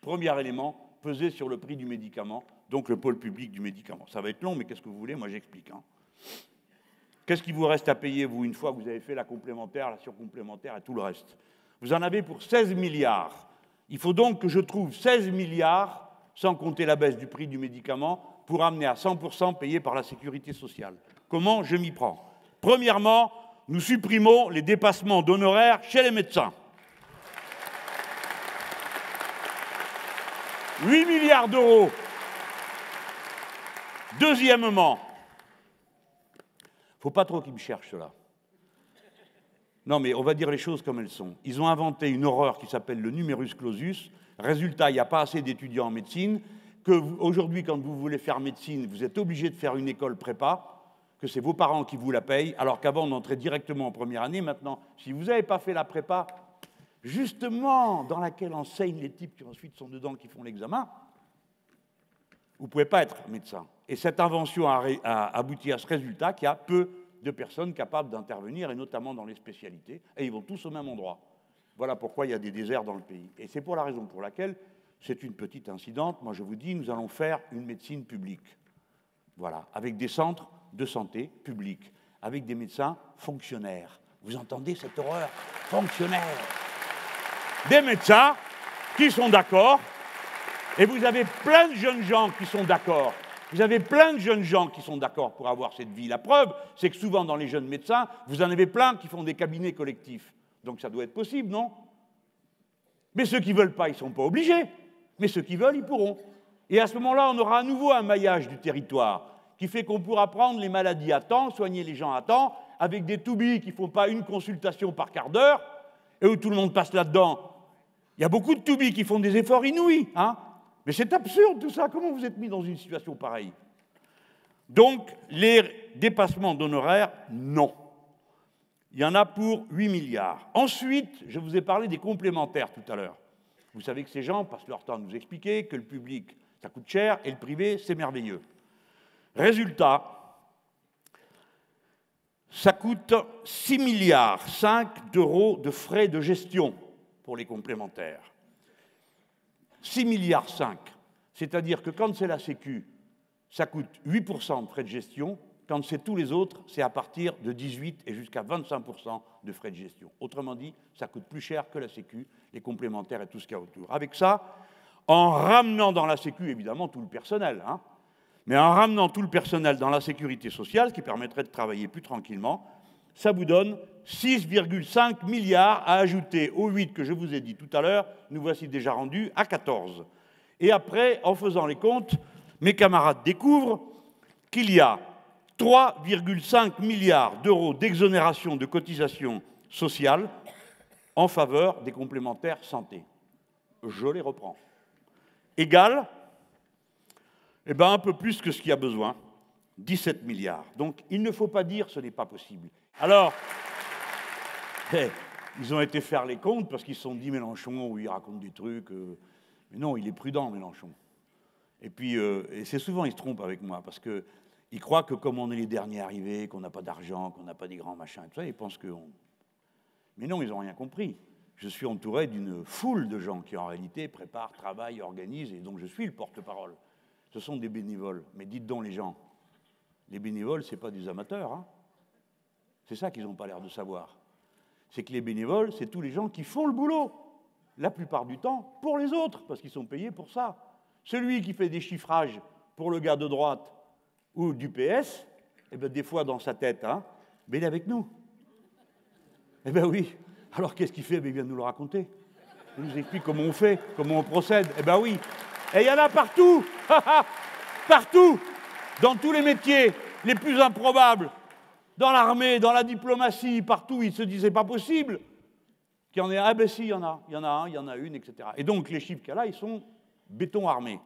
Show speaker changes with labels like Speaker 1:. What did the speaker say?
Speaker 1: Premier élément, peser sur le prix du médicament, donc le pôle public du médicament. Ça va être long, mais qu'est-ce que vous voulez? Moi, j'explique. Qu'est-ce qui vous reste à payer, vous, une fois que vous avez fait la complémentaire, la surcomplémentaire et tout le reste? Vous en avez pour 16 milliards. Il faut donc que je trouve 16 milliards, sans compter la baisse du prix du médicament, pour amener à 100% payé par la sécurité sociale. Comment je m'y prends? Premièrement, nous supprimons les dépassements d'honoraires chez les médecins. 8 milliards d'euros. Deuxièmement, il ne faut pas trop qu'ils me cherchent, cela. Non, mais on va dire les choses comme elles sont. Ils ont inventé une horreur qui s'appelle le numerus clausus. Résultat, il n'y a pas assez d'étudiants en médecine, qu'aujourd'hui, quand vous voulez faire médecine, vous êtes obligé de faire une école prépa, que c'est vos parents qui vous la payent, alors qu'avant, on entrait directement en première année. Maintenant, si vous n'avez pas fait la prépa, justement, dans laquelle enseignent les types qui ensuite sont dedans, qui font l'examen, vous ne pouvez pas être médecin. Et cette invention a abouti à ce résultat qu'il y a peu de personnes capables d'intervenir, et notamment dans les spécialités, et ils vont tous au même endroit. Voilà pourquoi il y a des déserts dans le pays. Et c'est pour la raison pour laquelle, c'est une petite incidente, moi je vous dis, nous allons faire une médecine publique. Voilà, avec des centres de santé publics, avec des médecins fonctionnaires. Vous entendez cette horreur? Fonctionnaires. Des médecins qui sont d'accord, et vous avez plein de jeunes gens qui sont d'accord. Vous avez plein de jeunes gens qui sont d'accord pour avoir cette vie. La preuve, c'est que souvent dans les jeunes médecins, vous en avez plein qui font des cabinets collectifs. Donc ça doit être possible, non? Mais ceux qui ne veulent pas, ils ne sont pas obligés. Mais ceux qui veulent, ils pourront. Et à ce moment-là, on aura à nouveau un maillage du territoire qui fait qu'on pourra prendre les maladies à temps, soigner les gens à temps, avec des toubis qui ne font pas une consultation par quart d'heure, et où tout le monde passe là-dedans. Il y a beaucoup de toubis qui font des efforts inouïs, hein? Mais c'est absurde tout ça. Comment vous êtes mis dans une situation pareille? Donc, les dépassements d'honoraires, non. Il y en a pour 8 milliards. Ensuite, je vous ai parlé des complémentaires tout à l'heure. Vous savez que ces gens passent leur temps à nous expliquer que le public, ça coûte cher, et le privé, c'est merveilleux. Résultat, ça coûte 6 milliards 5 d'euros de frais de gestion pour les complémentaires. 6 milliards 5. C'est-à-dire que quand c'est la Sécu, ça coûte 8% de frais de gestion. Quand c'est tous les autres, c'est à partir de 18 et jusqu'à 25% de frais de gestion. Autrement dit, ça coûte plus cher que la Sécu, les complémentaires et tout ce qu'il y a autour. Avec ça, en ramenant dans la Sécu, évidemment, tout le personnel, hein, mais en ramenant tout le personnel dans la sécurité sociale, ce qui permettrait de travailler plus tranquillement, ça vous donne 6,5 milliards à ajouter aux 8 que je vous ai dit tout à l'heure. Nous voici déjà rendus à 14. Et après, en faisant les comptes, mes camarades découvrent qu'il y a 3,5 milliards d'euros d'exonération de cotisations sociales en faveur des complémentaires santé. Je les reprends. Égal, eh ben, un peu plus que ce qu'il y a besoin, 17 milliards. Donc, il ne faut pas dire ce n'est pas possible. Alors, ils ont été faire les comptes parce qu'ils se sont dit Mélenchon, où il raconte des trucs. Mais non, il est prudent, Mélenchon. Et puis, et c'est souvent, il se trompe avec moi parce qu'il croit que comme on est les derniers arrivés, qu'on n'a pas d'argent, qu'on n'a pas des grands machins, et tout ça, ils pensent qu'on... Mais non, ils n'ont rien compris. Je suis entouré d'une foule de gens qui, en réalité, préparent, travaillent, organisent, et donc je suis le porte-parole. Ce sont des bénévoles. Mais dites donc, les gens, les bénévoles, ce n'est pas des amateurs, hein. C'est ça qu'ils n'ont pas l'air de savoir. C'est que les bénévoles, c'est tous les gens qui font le boulot, la plupart du temps, pour les autres, parce qu'ils sont payés pour ça. Celui qui fait des chiffrages pour le gars de droite ou du PS, eh bien, des fois dans sa tête, hein, mais il est avec nous. Eh bien oui. Alors qu'est-ce qu'il fait? Il vient de nous le raconter. Il nous explique comment on fait, comment on procède. Eh bien oui. Et il y en a partout. Partout. Dans tous les métiers les plus improbables. Dans l'armée, dans la diplomatie, partout, ils se disaient pas possible qu'il y en ait un. Ah ben si, il y en a un, il y en a une, etc. Et donc les chiffres qu'il y a là, ils sont béton armé.